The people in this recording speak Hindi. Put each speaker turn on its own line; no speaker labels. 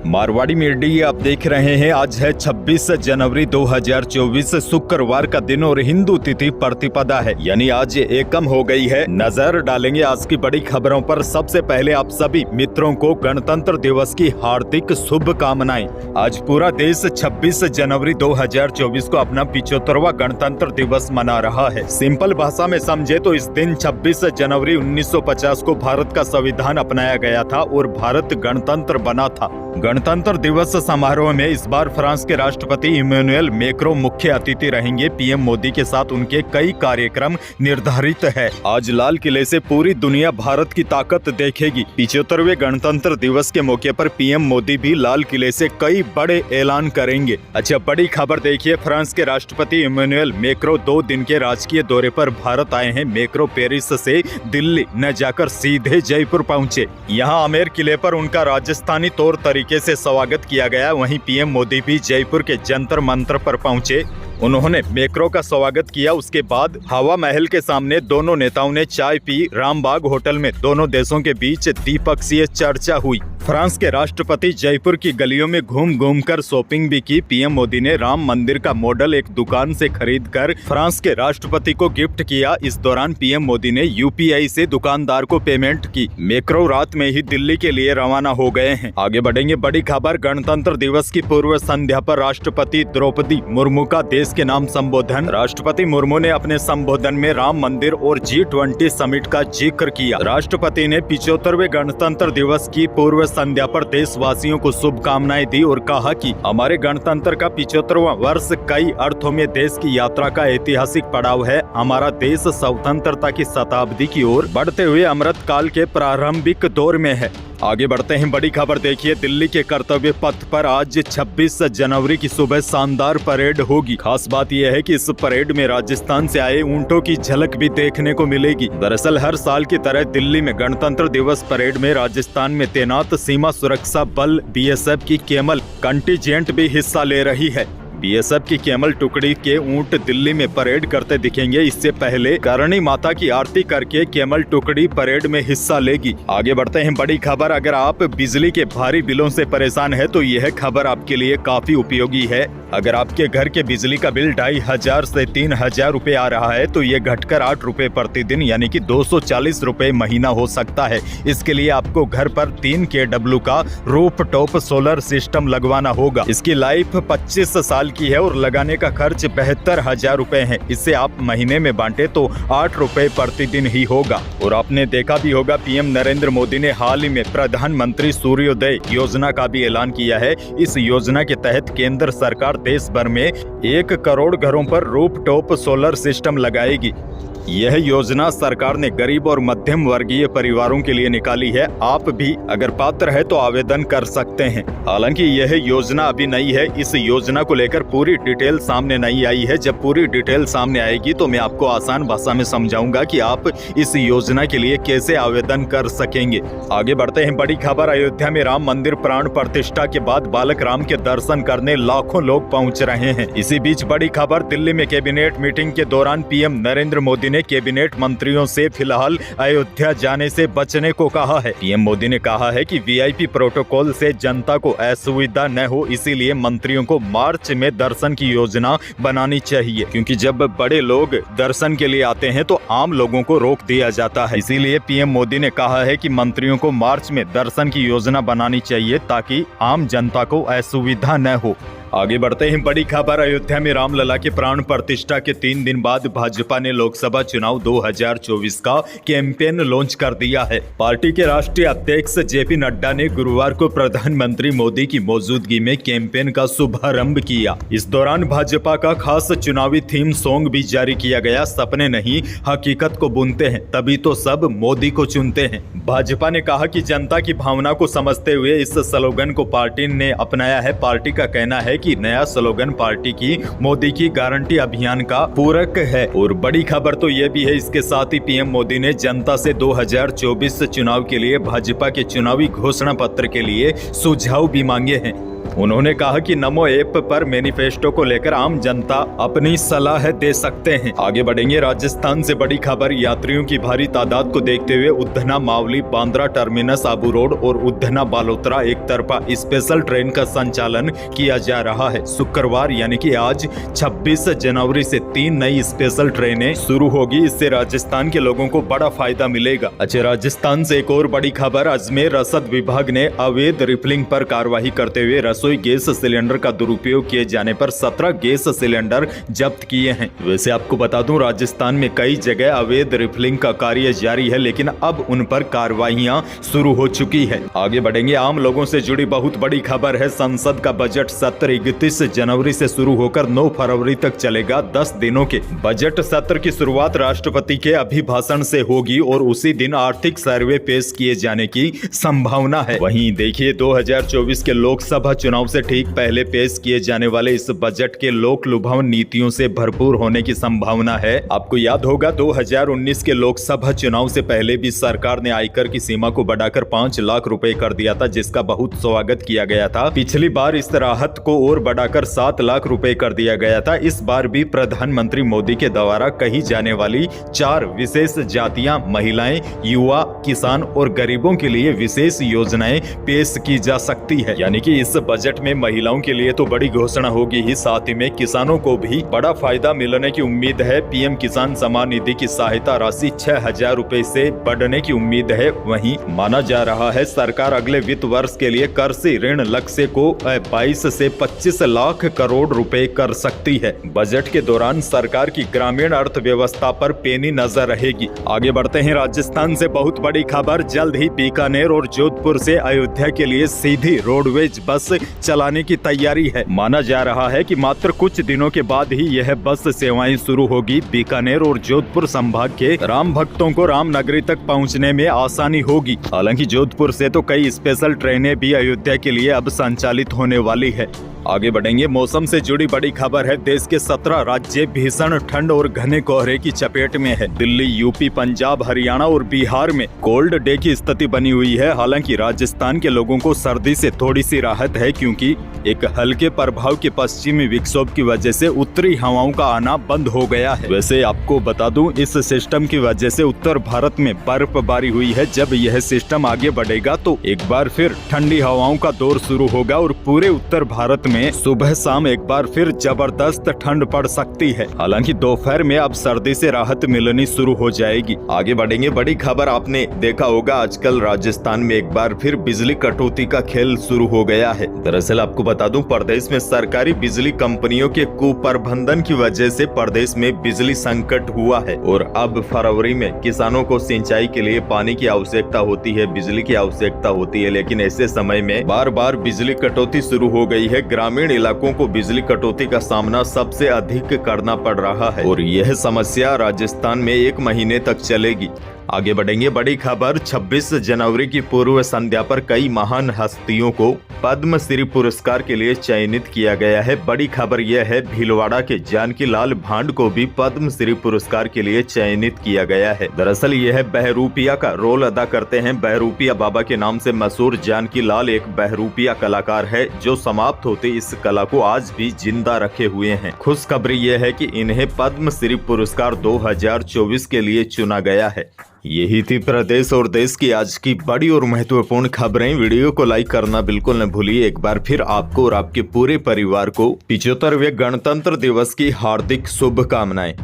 मारवाड़ी मीडिया आप देख रहे हैं। आज है 26 जनवरी 2024 शुक्रवार का दिन और हिंदू तिथि प्रतिपदा है, यानी आज एकम हो गई है। नजर डालेंगे आज की बड़ी खबरों पर। सबसे पहले आप सभी मित्रों को गणतंत्र दिवस की हार्दिक शुभकामनाएं। आज पूरा देश 26 जनवरी 2024 को अपना 75वां गणतंत्र दिवस मना रहा है। सिंपल भाषा में समझे तो इस दिन 26 जनवरी 1950 को भारत का संविधान अपनाया गया था और भारत गणतंत्र बना था। गणतंत्र दिवस समारोह में इस बार फ्रांस के राष्ट्रपति इमैनुअल मैक्रों मुख्य अतिथि रहेंगे। पीएम मोदी के साथ उनके कई कार्यक्रम निर्धारित है। आज लाल किले से पूरी दुनिया भारत की ताकत देखेगी। 75वें गणतंत्र दिवस के मौके पर पीएम मोदी भी लाल किले से कई बड़े ऐलान करेंगे। अच्छा, बड़ी खबर देखिए। फ्रांस के राष्ट्रपति इमैनुअल मैक्रों 2 दिन के राजकीय दौरे पर भारत आए हैं। मैक्रों पेरिस से दिल्ली न जाकर सीधे जयपुर पहुंचे। यहाँ आमेर किले पर उनका राजस्थानी तौर तरीके से स्वागत किया गया। वहीं पीएम मोदी भी जयपुर के जंतर मंतर पर पहुंचे। उन्होंने मैक्रों का स्वागत किया। उसके बाद हवा महल के सामने दोनों नेताओं ने चाय पी। रामबाग होटल में दोनों देशों के बीच द्विपक्षीय चर्चा हुई। फ्रांस के राष्ट्रपति जयपुर की गलियों में घूम घूम कर शॉपिंग भी की। पीएम मोदी ने राम मंदिर का मॉडल एक दुकान से खरीदकर फ्रांस के राष्ट्रपति को गिफ्ट किया। इस दौरान पीएम मोदी ने यूपीआई से दुकानदार को पेमेंट की। मैक्रों रात में ही दिल्ली के लिए रवाना हो गए हैं। आगे बढ़ेंगे। बड़ी खबर। गणतंत्र दिवस की पूर्व संध्या पर राष्ट्रपति द्रौपदी मुर्मू का देश के नाम संबोधन। राष्ट्रपति मुर्मू ने अपने संबोधन में राम मंदिर और G20 समिट का जिक्र किया। राष्ट्रपति ने 75वें गणतंत्र दिवस की पूर्व संध्या पर देशवासियों को शुभकामनाएं दी और कहा कि हमारे गणतंत्र का 75वां वर्ष कई अर्थों में देश की यात्रा का ऐतिहासिक पड़ाव है। हमारा देश स्वतंत्रता की शताब्दी की ओर बढ़ते हुए अमृत काल के प्रारंभिक दौर में है। आगे बढ़ते हैं। बड़ी खबर देखिए। दिल्ली के कर्तव्य पथ पर आज 26 जनवरी की सुबह शानदार परेड होगी। खास बात यह है कि इस परेड में राजस्थान से आए ऊंटों की झलक भी देखने को मिलेगी। दरअसल हर साल की तरह दिल्ली में गणतंत्र दिवस परेड में राजस्थान में तैनात सीमा सुरक्षा बल BSF की कैमल कंटिजेंट भी हिस्सा ले रही है। BSF की कैमल टुकड़ी के ऊंट दिल्ली में परेड करते दिखेंगे। इससे पहले करणी माता की आरती करके कैमल टुकड़ी परेड में हिस्सा लेगी। आगे बढ़ते हैं। बड़ी खबर। अगर आप बिजली के भारी बिलों से परेशान है तो यह खबर आपके लिए काफी उपयोगी है। अगर आपके घर के बिजली का बिल 2500 से 3000 रुपए आ रहा है तो ये घटकर 8 रुपए प्रतिदिन यानी कि 240 रुपए महीना हो सकता है। इसके लिए आपको घर पर 3 kW का रूफटॉप सोलर सिस्टम लगवाना होगा। इसकी लाइफ 25 साल की है और लगाने का खर्च 72,000 रुपए है। इससे आप महीने में बांटे तो 8 रुपए प्रतिदिन ही होगा। और आपने देखा भी होगा, पीएम नरेंद्र मोदी ने हाल ही में प्रधानमंत्री सूर्योदय योजना का भी ऐलान किया है। इस योजना के तहत केंद्र सरकार देश भर में 1 करोड़ घरों पर रूफटॉप सोलर सिस्टम लगाएगी। यह योजना सरकार ने गरीब और मध्यम वर्गीय परिवारों के लिए निकाली है। आप भी अगर पात्र है तो आवेदन कर सकते हैं। हालांकि यह योजना अभी नई है। इस योजना को लेकर पूरी डिटेल सामने नहीं आई है। जब पूरी डिटेल सामने आएगी तो मैं आपको आसान भाषा में समझाऊंगा कि आप इस योजना के लिए कैसे आवेदन कर सकेंगे। आगे बढ़ते हैं। बड़ी खबर। अयोध्या में राम मंदिर प्राण प्रतिष्ठा के बाद बालक राम के दर्शन करने लाखों लोग पहुँच रहे हैं। इसी बीच बड़ी खबर। दिल्ली में कैबिनेट मीटिंग के दौरान पीएम नरेंद्र मोदी ने कैबिनेट मंत्रियों से फिलहाल अयोध्या जाने से बचने को कहा है। पीएम मोदी ने कहा है कि VIP प्रोटोकॉल से जनता को असुविधा न हो, इसीलिए मंत्रियों को मार्च में दर्शन की योजना बनानी चाहिए, क्योंकि जब बड़े लोग दर्शन के लिए आते हैं तो आम लोगों को रोक दिया जाता है। इसीलिए पीएम मोदी ने कहा है कि मंत्रियों को मार्च में दर्शन की योजना बनानी चाहिए ताकि आम जनता को असुविधा न हो। आगे बढ़ते हैं। बड़ी खबर। अयोध्या में रामलला के प्राण प्रतिष्ठा के 3 दिन बाद भाजपा ने लोकसभा चुनाव 2024 का कैंपेन लॉन्च कर दिया है। पार्टी के राष्ट्रीय अध्यक्ष JP नड्डा ने गुरुवार को प्रधानमंत्री मोदी की मौजूदगी में कैंपेन का शुभारंभ किया। इस दौरान भाजपा का खास चुनावी थीम सॉन्ग भी जारी किया गया। सपने नहीं हकीकत को बुनते हैं, तभी तो सब मोदी को चुनते हैं। भाजपा ने कहा कि जनता की भावना को समझते हुए इस स्लोगन को पार्टी ने अपनाया है। पार्टी का कहना है कि नया स्लोगन पार्टी की मोदी की गारंटी अभियान का पूरक है। और बड़ी खबर तो यह भी है, इसके साथ ही पीएम मोदी ने जनता से 2024 चुनाव के लिए भाजपा के चुनावी घोषणा पत्र के लिए सुझाव भी मांगे हैं। उन्होंने कहा कि नमो ऐप पर मैनिफेस्टो को लेकर आम जनता अपनी सलाह दे सकते हैं। आगे बढ़ेंगे, राजस्थान से बड़ी खबर। यात्रियों की भारी तादाद को देखते हुए उधना मावली बांद्रा टर्मिनस आबू रोड और उधना बालोतरा एक तरफा स्पेशल ट्रेन का संचालन किया जा रहा है। शुक्रवार यानी कि आज 26 जनवरी से 3 नई स्पेशल ट्रेनें शुरू होगी। इससे राजस्थान के लोगों को बड़ा फायदा मिलेगा। अच्छा, राजस्थान से एक और बड़ी खबर। अजमेर रसद विभाग ने अवैध रिफिलिंग पर कार्रवाई करते हुए रसोई गैस सिलेंडर का दुरुपयोग किए जाने पर 17 गैस सिलेंडर जब्त किए हैं। वैसे आपको बता दूं, राजस्थान में कई जगह अवैध रिफिलिंग का कार्य जारी है, लेकिन अब उन पर कार्रवाइयां शुरू हो चुकी है। आगे बढ़ेंगे, आम लोगों से जुड़ी बहुत बड़ी खबर है। संसद का बजट सत्र 31 जनवरी से शुरू होकर 9 फरवरी तक चलेगा। 10 दिनों के बजट सत्र की शुरुआत राष्ट्रपति के अभिभाषण से होगी और उसी दिन आर्थिक सर्वे पेश किए जाने की संभावना है। वहीं देखिए, 2024 के लोकसभा चुनाव से ठीक पहले पेश किए जाने वाले इस बजट के लोक लुभावन नीतियों से भरपूर होने की संभावना है। आपको याद होगा, 2019 के लोकसभा चुनाव से पहले भी सरकार ने आयकर की सीमा को बढ़ाकर 5 लाख रुपए कर दिया था, जिसका बहुत स्वागत किया गया था। पिछली बार इस राहत को और बढ़ाकर 7 लाख रुपए कर दिया गया था। इस बार भी प्रधानमंत्री मोदी के द्वारा कही जाने वाली 4 विशेष जातियां, महिलाएं, युवा, किसान और गरीबों के लिए विशेष योजनाएं पेश की जा सकती है। यानी कि इस बजट में महिलाओं के लिए तो बड़ी घोषणा होगी ही, साथ ही में किसानों को भी बड़ा फायदा मिलने की उम्मीद है। पीएम किसान सम्मान निधि की सहायता राशि 6,000 रुपए से बढ़ने की उम्मीद है। वहीं माना जा रहा है सरकार अगले वित्त वर्ष के लिए कृषि ऋण लक्ष्य को 22 से 25 लाख करोड़ रुपए कर सकती है। बजट के दौरान सरकार की ग्रामीण अर्थव्यवस्था पर पैनी नजर रहेगी। आगे बढ़ते हैं, राजस्थान से बहुत बड़ी खबर। जल्द ही बीकानेर और जोधपुर से अयोध्या के लिए सीधी रोडवेज बस चलाने की तैयारी है। माना जा रहा है कि मात्र कुछ दिनों के बाद ही यह बस सेवाएं शुरू होगी। बीकानेर और जोधपुर संभाग के राम भक्तों को रामनगरी तक पहुंचने में आसानी होगी। हालांकि जोधपुर से तो कई स्पेशल ट्रेनें भी अयोध्या के लिए अब संचालित होने वाली है। आगे बढ़ेंगे, मौसम से जुड़ी बड़ी खबर है। देश के 17 राज्य भीषण ठंड और घने कोहरे की चपेट में है। दिल्ली, यूपी, पंजाब, हरियाणा और बिहार में कोल्ड डे की स्थिति बनी हुई है। हालांकि राजस्थान के लोगों को सर्दी से थोड़ी सी राहत है, क्योंकि एक हल्के प्रभाव के पश्चिमी विक्षोभ की वजह से उत्तरी हवाओं का आना बंद हो गया है। वैसे आपको बता दूं, इस सिस्टम की वजह से उत्तर भारत में बर्फबारी हुई है। जब यह सिस्टम आगे बढ़ेगा तो एक बार फिर ठंडी हवाओं का दौर शुरू होगा और पूरे उत्तर भारत में सुबह शाम एक बार फिर जबरदस्त ठंड पड़ सकती है। हालांकि दोपहर में अब सर्दी से राहत मिलनी शुरू हो जाएगी। आगे बढ़ेंगे, बड़ी खबर। आपने देखा होगा, आजकल राजस्थान में एक बार फिर बिजली कटौती का खेल शुरू हो गया है। दरअसल आपको बता दूं, प्रदेश में सरकारी बिजली कंपनियों के कुप्रबंधन की वजह से प्रदेश में बिजली संकट हुआ है और अब फरवरी में किसानों को सिंचाई के लिए पानी की आवश्यकता होती है, बिजली की आवश्यकता होती है। लेकिन ऐसे समय में बार बार बिजली कटौती शुरू हो गई है। ग्रामीण इलाकों को बिजली कटौती का सामना सबसे अधिक करना पड़ रहा है और यह समस्या राजस्थान में 1 महीने तक चलेगी। आगे बढ़ेंगे, बड़ी खबर। 26 जनवरी की पूर्व संध्या पर कई महान हस्तियों को पद्मश्री पुरस्कार के लिए चयनित किया गया है। बड़ी खबर यह है, भीलवाड़ा के जानकी लाल भांड को भी पद्मश्री पुरस्कार के लिए चयनित किया गया है। दरअसल यह बहरूपिया का रोल अदा करते हैं। बहरूपिया बाबा के नाम से मशहूर जानकी लाल एक बहरूपिया कलाकार है, जो समाप्त होते इस कला को आज भी जिंदा रखे हुए हैं। खुशखबरी यह है कि इन्हें पद्मश्री पुरस्कार 2024 के लिए चुना गया है। यही थी प्रदेश और देश की आज की बड़ी और महत्वपूर्ण खबरें। वीडियो को लाइक करना बिल्कुल न भूलिए। एक बार फिर आपको और आपके पूरे परिवार को 75वें गणतंत्र दिवस की हार्दिक शुभकामनाएं।